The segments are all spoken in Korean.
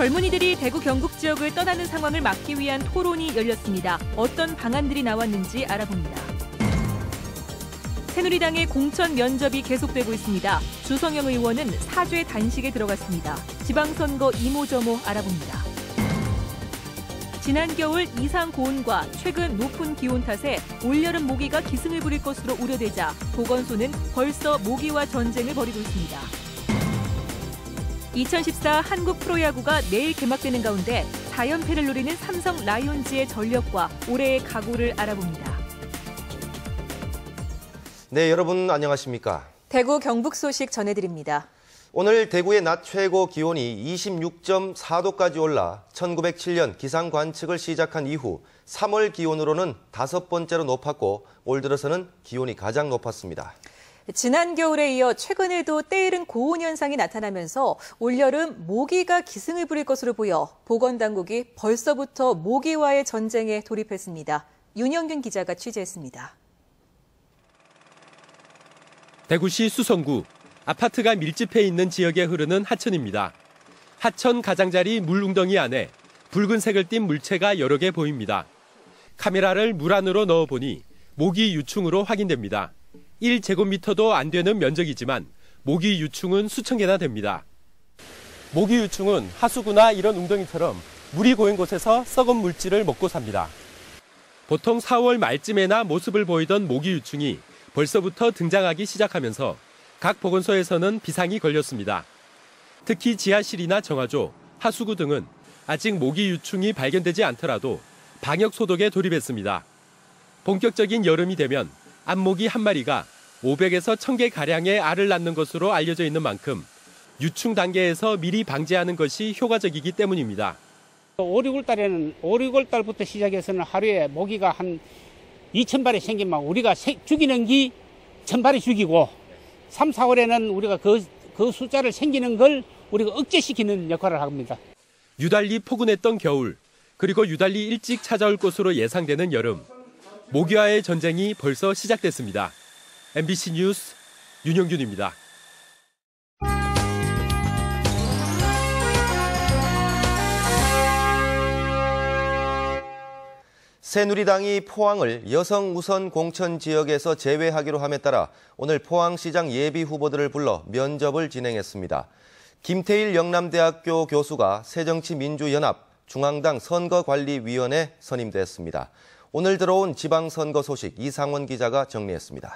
젊은이들이 대구 경북 지역을 떠나는 상황을 막기 위한 토론이 열렸습니다. 어떤 방안들이 나왔는지 알아봅니다. 새누리당의 공천 면접이 계속되고 있습니다. 주성영 의원은 사죄 단식에 들어갔습니다. 지방선거 이모저모 알아봅니다. 지난 겨울 이상 고온과 최근 높은 기온 탓에 올여름 모기가 기승을 부릴 것으로 우려되자 보건소는 벌써 모기와 전쟁을 벌이고 있습니다. 2014 한국 프로야구가 내일 개막되는 가운데 4연패를 노리는 삼성 라이온즈의 전력과 올해의 각오를 알아봅니다. 네, 여러분 안녕하십니까? 대구 경북 소식 전해드립니다. 오늘 대구의 낮 최고 기온이 26.4도까지 올라 1907년 기상 관측을 시작한 이후 3월 기온으로는 5번째로 높았고 올 들어서는 기온이 가장 높았습니다. 지난 겨울에 이어 최근에도 때이른 고온 현상이 나타나면서 올여름 모기가 기승을 부릴 것으로 보여 보건당국이 벌써부터 모기와의 전쟁에 돌입했습니다. 윤영균 기자가 취재했습니다. 대구시 수성구, 아파트가 밀집해 있는 지역에 흐르는 하천입니다. 하천 가장자리 물웅덩이 안에 붉은색을 띤 물체가 여러 개 보입니다. 카메라를 물 안으로 넣어보니 모기 유충으로 확인됩니다. 1제곱미터도 안 되는 면적이지만 모기 유충은 수천 개나 됩니다. 모기 유충은 하수구나 이런 웅덩이처럼 물이 고인 곳에서 썩은 물질을 먹고 삽니다. 보통 4월 말쯤에나 모습을 보이던 모기 유충이 벌써부터 등장하기 시작하면서 각 보건소에서는 비상이 걸렸습니다. 특히 지하실이나 정화조, 하수구 등은 아직 모기 유충이 발견되지 않더라도 방역 소독에 돌입했습니다. 본격적인 여름이 되면 암모기 한 마리가 500에서 1000개 가량의 알을 낳는 것으로 알려져 있는 만큼 유충 단계에서 미리 방지하는 것이 효과적이기 때문입니다. 5, 6월 달부터 시작해서는 하루에 모기가 한 2,000발이 생기면 우리가 죽이는 게 1,000발이 죽이고 3, 4월에는 우리가 그 숫자를 생기는 걸 우리가 억제시키는 역할을 합니다. 유달리 포근했던 겨울, 그리고 유달리 일찍 찾아올 것으로 예상되는 여름. 모기와의 전쟁이 벌써 시작됐습니다. MBC 뉴스 윤영균입니다. 새누리당이 포항을 여성 우선 공천 지역에서 제외하기로 함에 따라 오늘 포항시장 예비 후보들을 불러 면접을 진행했습니다. 김태일 영남대학교 교수가 새정치민주연합 중앙당 선거관리위원회 선임됐습니다. 오늘 들어온 지방선거 소식 이상원 기자가 정리했습니다.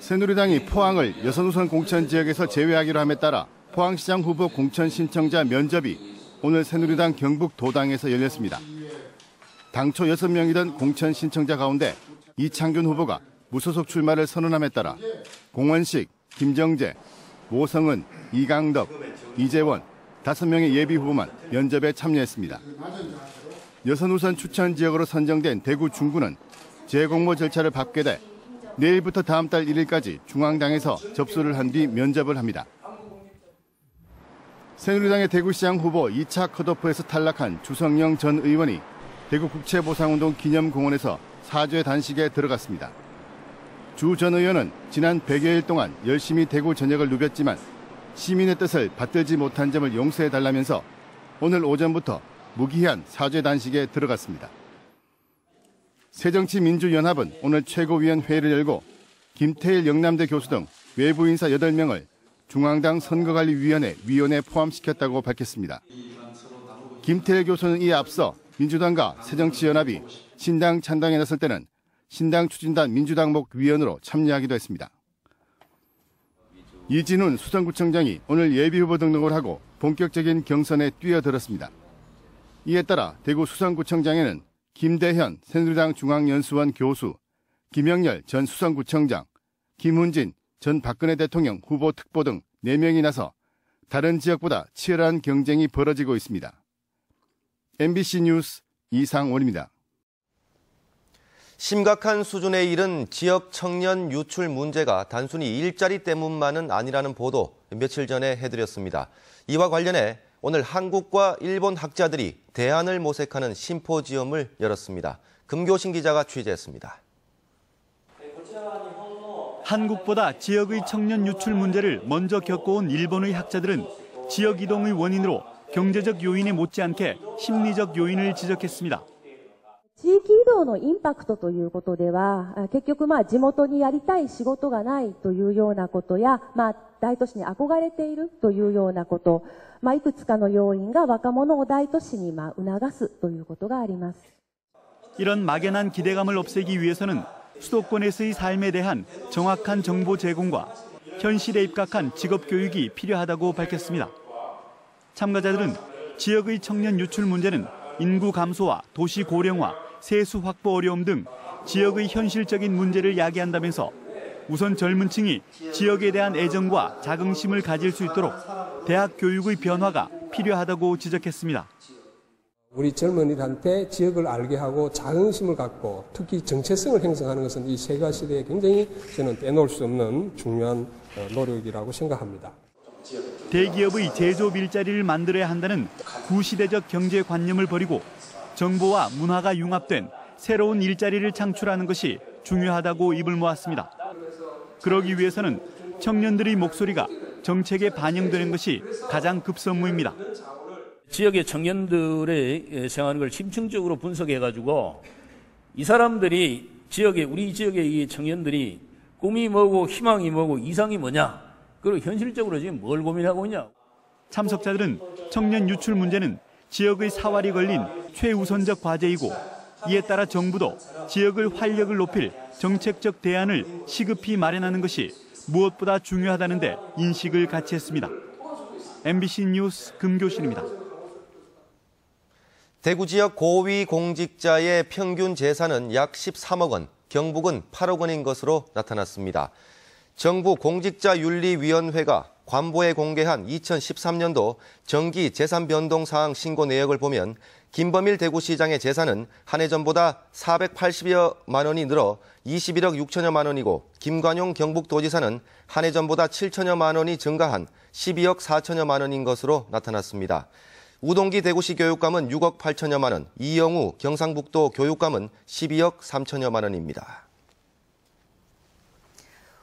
새누리당이 포항을 여성 우선 공천 지역에서 제외하기로 함에 따라 포항시장 후보 공천 신청자 면접이 오늘 새누리당 경북 도당에서 열렸습니다. 당초 6명이던 공천 신청자 가운데 이창균 후보가 무소속 출마를 선언함에 따라 공원식, 김정재, 모성은, 이강덕, 이재원 5명의 예비 후보만 면접에 참여했습니다. 여성 우선 추천 지역으로 선정된 대구 중구는 재공모 절차를 밟게 돼 내일부터 다음 달 1일까지 중앙당에서 접수를 한 뒤 면접을 합니다. 새누리당의 대구시장 후보 2차 컷오프에서 탈락한 주성영 전 의원이 대구국채보상운동 기념공원에서 사죄 단식에 들어갔습니다. 주 전 의원은 지난 100여일 동안 열심히 대구 전역을 누볐지만 시민의 뜻을 받들지 못한 점을 용서해달라면서 오늘 오전부터 무기한 사죄 단식에 들어갔습니다. 새정치민주연합은 오늘 최고위원회의를 열고 김태일 영남대 교수 등 외부 인사 8명을 중앙당 선거관리위원회 위원에 포함시켰다고 밝혔습니다. 김태일 교수는 이에 앞서 민주당과 새정치연합이 신당 창당에 나설 때는 신당 추진단 민주당목 위원으로 참여하기도 했습니다. 이진훈 수성구청장이 오늘 예비후보 등록을 하고 본격적인 경선에 뛰어들었습니다. 이에 따라 대구 수성구청장에는 김대현 새누리당 중앙연수원 교수, 김영렬 전 수성구청장, 김훈진 전 박근혜 대통령 후보 특보 등 4명이 나서 다른 지역보다 치열한 경쟁이 벌어지고 있습니다. MBC 뉴스 이상원입니다. 심각한 수준에 이른 지역 청년 유출 문제가 단순히 일자리 때문만은 아니라는 보도 며칠 전에 해드렸습니다. 이와 관련해 오늘 한국과 일본 학자들이 대안을 모색하는 심포지엄을 열었습니다. 금교신 기자가 취재했습니다. 한국보다 지역의 청년 유출 문제를 먼저 겪어온 일본의 학자들은 지역 이동의 원인으로 경제적 요인에 못지않게 심리적 요인을 지적했습니다. 地域移動のインパクトということでは、結局地元にやりたい仕事がないというようなことや、大都市に憧れているというようなこと、いくつかの要因が若者を大都市に促すということがあります。 이런 막연한 기대감을 없애기 위해서는 수도권에서의 삶에 대한 정확한 정보 제공과 현실에 입각한 직업 교육이 필요하다고 밝혔습니다. 참가자들은 지역의 청년 유출 문제는 인구 감소와 도시 고령화, 세수 확보 어려움 등 지역의 현실적인 문제를 야기한다면서 우선 젊은 층이 지역에 대한 애정과 자긍심을 가질 수 있도록 대학 교육의 변화가 필요하다고 지적했습니다. 우리 젊은이들한테 지역을 알게 하고 자긍심을 갖고 특히 정체성을 형성하는 것은 이 세가 시대에 굉장히 저는 빼놓을 수 없는 중요한 노력이라고 생각합니다. 대기업의 제조업 일자리를 만들어야 한다는 구시대적 경제관념을 버리고 정보와 문화가 융합된 새로운 일자리를 창출하는 것이 중요하다고 입을 모았습니다. 그러기 위해서는 청년들의 목소리가 정책에 반영되는 것이 가장 급선무입니다. 지역의 청년들의 생활하는 걸 심층적으로 분석해가지고 이 사람들이 우리 지역의 이 청년들이 꿈이 뭐고 희망이 뭐고 이상이 뭐냐, 그리고 현실적으로 지금 뭘 고민하고 있냐. 참석자들은 청년 유출 문제는 지역의 사활이 걸린 최우선적 과제이고 이에 따라 정부도 지역의 활력을 높일 정책적 대안을 시급히 마련하는 것이 무엇보다 중요하다는 데 인식을 같이 했습니다. MBC 뉴스 금교신입니다. 대구 지역 고위 공직자의 평균 재산은 약 13억 원, 경북은 8억 원인 것으로 나타났습니다. 정부 공직자윤리위원회가 관보에 공개한 2013년도 정기 재산 변동 사항 신고 내역을 보면 김범일 대구시장의 재산은 한 해 전보다 480여만 원이 늘어 21억 6천여만 원이고 김관용 경북도지사는 한 해 전보다 7천여만 원이 증가한 12억 4천여만 원인 것으로 나타났습니다. 우동기 대구시 교육감은 6억 8천여만 원, 이영우 경상북도 교육감은 12억 3천여만 원입니다.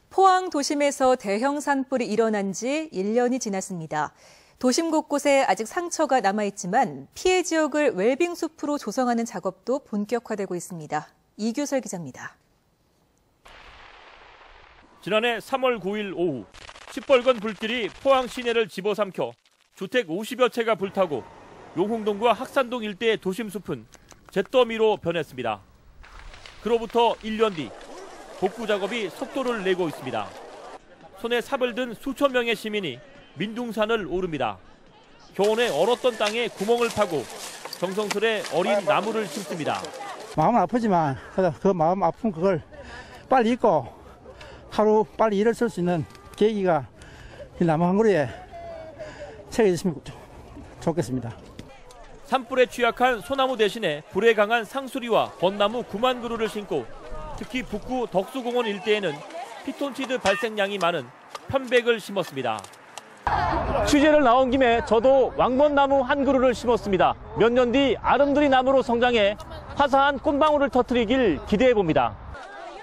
포항 도심에서 대형 산불이 일어난 지 1년이 지났습니다. 도심 곳곳에 아직 상처가 남아있지만 피해 지역을 웰빙 숲으로 조성하는 작업도 본격화되고 있습니다. 이규설 기자입니다. 지난해 3월 9일 오후 시뻘건 불길이 포항 시내를 집어삼켜 주택 50여 채가 불타고 용흥동과 학산동 일대의 도심숲은 잿더미로 변했습니다. 그로부터 1년 뒤 복구 작업이 속도를 내고 있습니다. 손에 삽을 든 수천 명의 시민이 민둥산을 오릅니다. 교원에 얼었던 땅에 구멍을 파고 정성스레 어린 나무를 심습니다. 마음은 아프지만 그 마음 아픈 그걸 빨리 잊고 하루 빨리 일을 쓸 수 있는 계기가 이 나무 한 그루에 새겨졌으면 좋겠습니다. 산불에 취약한 소나무 대신에 불에 강한 상수리와 벚나무 9만 그루를 심고 특히 북구 덕수공원 일대에는 피톤치드 발생량이 많은 편백을 심었습니다. 취재를 나온 김에 저도 왕벚나무 한 그루를 심었습니다. 몇 년 뒤 아름드리 나무로 성장해 화사한 꽃망울을 터뜨리길 기대해봅니다.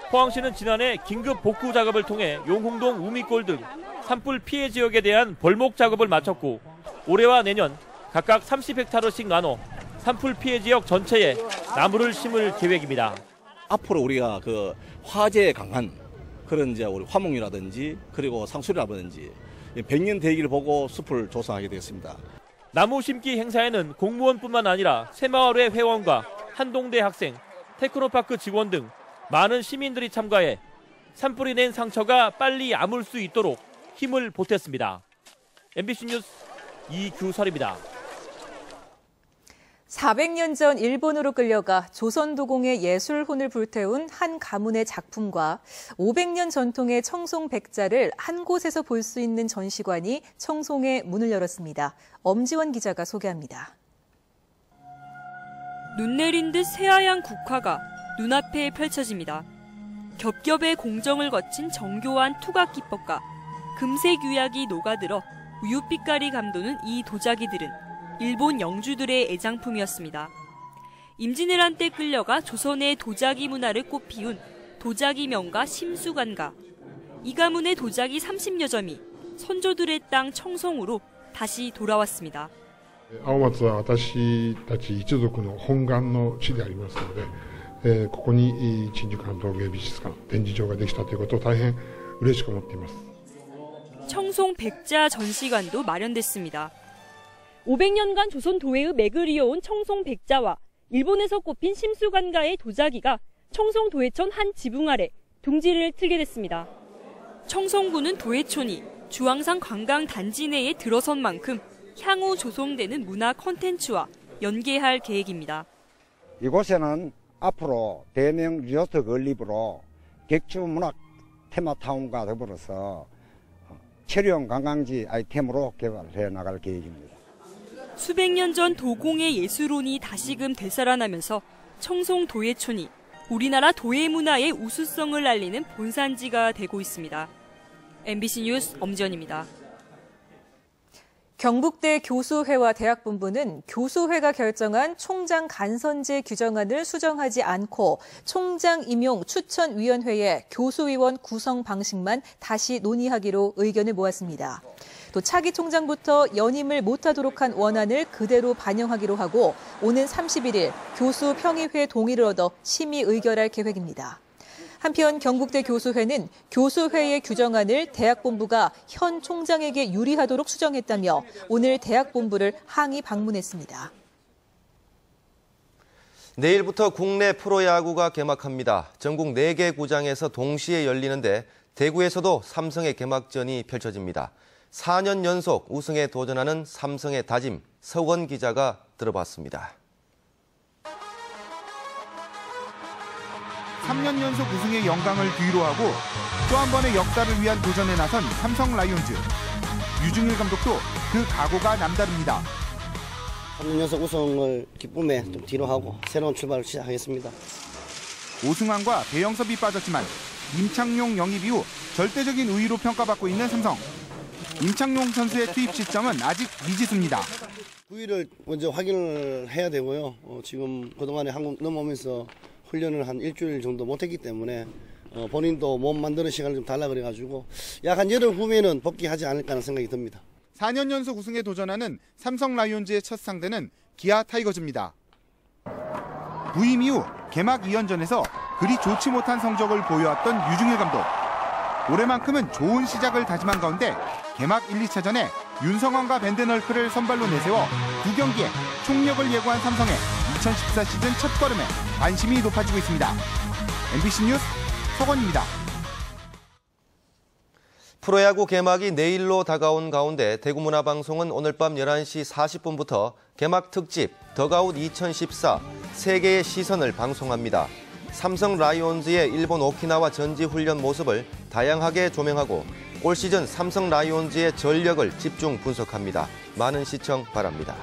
포항시는 지난해 긴급 복구 작업을 통해 용흥동 우미골 등 산불 피해 지역에 대한 벌목 작업을 마쳤고 올해와 내년 각각 30헥타르씩 나눠 산불 피해 지역 전체에 나무를 심을 계획입니다. 앞으로 우리가 그 화재에 강한 그런 이제 우리 화목이라든지 그리고 상수리라든지 100년 대기를 보고 숲을 조성하게 되었습니다. 나무 심기 행사에는 공무원뿐만 아니라 새마을회 회원과 한동대 학생, 테크노파크 직원 등 많은 시민들이 참가해 산불이 낸 상처가 빨리 아물 수 있도록 힘을 보탰습니다. MBC 뉴스 이규설입니다. 400년 전 일본으로 끌려가 조선도공의 예술혼을 불태운 한 가문의 작품과 500년 전통의 청송 백자를 한 곳에서 볼 수 있는 전시관이 청송에 문을 열었습니다. 엄지원 기자가 소개합니다. 눈 내린 듯 새하얀 국화가 눈앞에 펼쳐집니다. 겹겹의 공정을 거친 정교한 투각 기법과 금색 유약이 녹아들어 우윳빛깔이 감도는 이 도자기들은 일본 영주들의 애장품이었습니다. 임진왜란 때 끌려가 조선의 도자기 문화를 꽃피운 도자기 명가 심수관가. 이 가문의 도자기 30여 점이 선조들의 땅 청송으로 다시 돌아왔습니다. 青松は私たち一族の本願の地でありますので、ここに陳樹館陶芸美術館展示場ができたということを大変嬉しく思っています。 청송 백자 전시관도 마련됐습니다. 500년간 조선 도회의 맥을 이어온 청송 백자와 일본에서 꼽힌 심수관가의 도자기가 청송 도회촌 한 지붕 아래 둥지를 틀게 됐습니다. 청송군은 도회촌이 주황산 관광 단지 내에 들어선 만큼 향후 조성되는 문화 콘텐츠와 연계할 계획입니다. 이곳에는 앞으로 대명 리조트 건립으로 객주 문화 테마타운과 더불어서 체류형 관광지 아이템으로 개발해 나갈 계획입니다. 수백 년 전 도공의 예술혼이 다시금 되살아나면서 청송 도예촌이 우리나라 도예 문화의 우수성을 알리는 본산지가 되고 있습니다. MBC 뉴스 엄지연입니다. 경북대 교수회와 대학본부는 교수회가 결정한 총장 간선제 규정안을 수정하지 않고 총장 임용 추천위원회의 교수위원 구성 방식만 다시 논의하기로 의견을 모았습니다. 또 차기 총장부터 연임을 못하도록 한 원안을 그대로 반영하기로 하고 오는 31일 교수평의회 동의를 얻어 심의 의결할 계획입니다. 한편 경북대 교수회는 교수회의 규정안을 대학본부가 현 총장에게 유리하도록 수정했다며 오늘 대학본부를 항의 방문했습니다. 내일부터 국내 프로야구가 개막합니다. 전국 4개 구장에서 동시에 열리는데 대구에서도 삼성의 개막전이 펼쳐집니다. 4년 연속 우승에 도전하는 삼성의 다짐, 서원 기자가 들어봤습니다. 3년 연속 우승의 영광을 뒤로하고 또 한 번의 역사를 위한 도전에 나선 삼성 라이온즈. 유중일 감독도 그 각오가 남다릅니다. 3년 연속 우승을 기쁨에 좀 뒤로하고 새로운 출발을 시작하겠습니다. 오승환과 배영섭이 빠졌지만 임창용 영입 이후 절대적인 우위로 평가받고 있는 삼성. 임창용 선수의 투입 시점은 아직 미지수입니다. 9위를 먼저 확인을 해야 되고요. 지금 그동안에 한국 넘어오면서 훈련을 한 일주일 정도 못했기 때문에 본인도 몸 만드는 시간을 좀 달라 그래가지고 약 한 열흘 후면은 복귀하지 않을까 하는 생각이 듭니다. 4년 연속 우승에 도전하는 삼성 라이온즈의 첫 상대는 기아 타이거즈입니다. 부임 이후 개막 2연전에서 그리 좋지 못한 성적을 보여왔던 유중일 감독. 올해만큼은 좋은 시작을 다짐한 가운데 개막 1, 2차전에 윤성환과 벤데널크를 선발로 내세워 2경기에 총력을 예고한 삼성의 2014 시즌 첫 걸음에 관심이 높아지고 있습니다. MBC 뉴스 서건입니다. 프로야구 개막이 내일로 다가온 가운데 대구문화방송은 오늘 밤 11시 40분부터 개막 특집 더가웃 2014 세계의 시선을 방송합니다. 삼성 라이온즈의 일본 오키나와 전지 훈련 모습을 다양하게 조명하고 올 시즌 삼성 라이온즈의 전력을 집중 분석합니다. 많은 시청 바랍니다.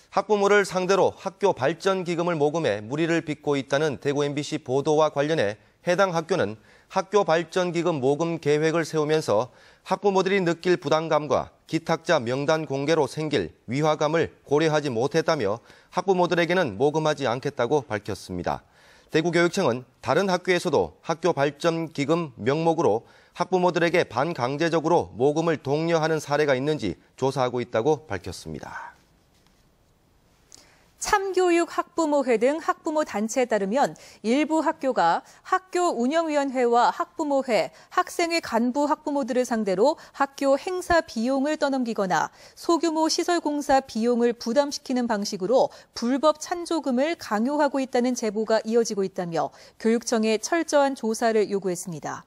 학부모를 상대로 학교 발전 기금을 모금해 물의를 빚고 있다는 대구 MBC 보도와 관련해 해당 학교는 학교 발전 기금 모금 계획을 세우면서 학부모들이 느낄 부담감과 기탁자 명단 공개로 생길 위화감을 고려하지 못했다며 학부모들에게는 모금하지 않겠다고 밝혔습니다. 대구교육청은 다른 학교에서도 학교 발전 기금 명목으로 학부모들에게 반강제적으로 모금을 독려하는 사례가 있는지 조사하고 있다고 밝혔습니다. 참교육 학부모회 등 학부모 단체에 따르면 일부 학교가 학교 운영위원회와 학부모회, 학생회 간부 학부모들을 상대로 학교 행사 비용을 떠넘기거나 소규모 시설 공사 비용을 부담시키는 방식으로 불법 찬조금을 강요하고 있다는 제보가 이어지고 있다며 교육청에 철저한 조사를 요구했습니다.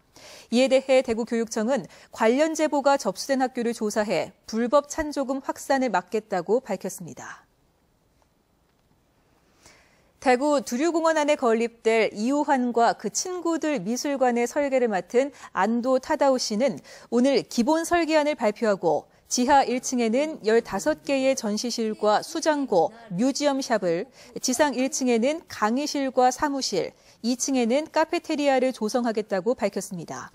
이에 대해 대구교육청은 관련 제보가 접수된 학교를 조사해 불법 찬조금 확산을 막겠다고 밝혔습니다. 대구 두류공원 안에 건립될 이우환과 그 친구들 미술관의 설계를 맡은 안도 타다오 씨는 오늘 기본 설계안을 발표하고 지하 1층에는 15개의 전시실과 수장고, 뮤지엄샵을, 지상 1층에는 강의실과 사무실, 2층에는 카페테리아를 조성하겠다고 밝혔습니다.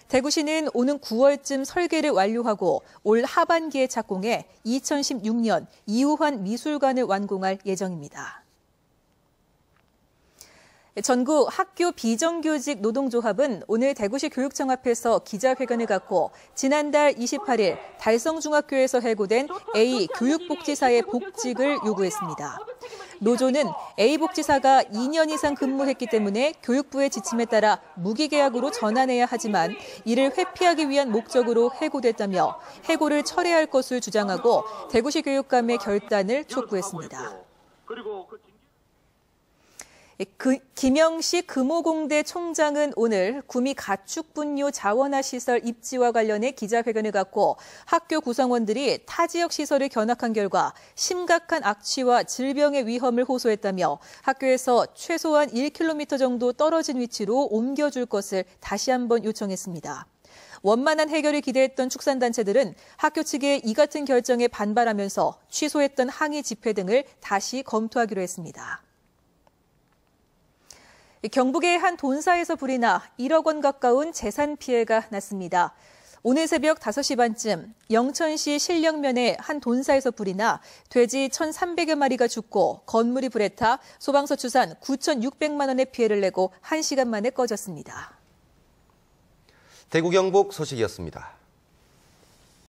대구시는 오는 9월쯤 설계를 완료하고 올 하반기에 착공해 2016년 이우환 미술관을 완공할 예정입니다. 전국 학교 비정규직 노동조합은 오늘 대구시 교육청 앞에서 기자회견을 갖고 지난달 28일 달성중학교에서 해고된 A 교육복지사의 복직을 요구했습니다. 노조는 A 복지사가 2년 이상 근무했기 때문에 교육부의 지침에 따라 무기계약으로 전환해야 하지만 이를 회피하기 위한 목적으로 해고됐다며 해고를 철회할 것을 주장하고 대구시 교육감의 결단을 촉구했습니다. 김영식 금호공대 총장은 오늘 구미 가축분뇨 자원화 시설 입지와 관련해 기자회견을 갖고 학교 구성원들이 타 지역 시설을 견학한 결과 심각한 악취와 질병의 위험을 호소했다며 학교에서 최소한 1km 정도 떨어진 위치로 옮겨줄 것을 다시 한번 요청했습니다. 원만한 해결을 기대했던 축산단체들은 학교 측의 이 같은 결정에 반발하면서 취소했던 항의 집회 등을 다시 검토하기로 했습니다. 경북의 한 돈사에서 불이 나 1억 원 가까운 재산 피해가 났습니다. 오늘 새벽 5시 반쯤 영천시 신령면의 한 돈사에서 불이 나 돼지 1,300여 마리가 죽고 건물이 불에 타 소방서 추산 9,600만 원의 피해를 내고 1시간 만에 꺼졌습니다. 대구 경북 소식이었습니다.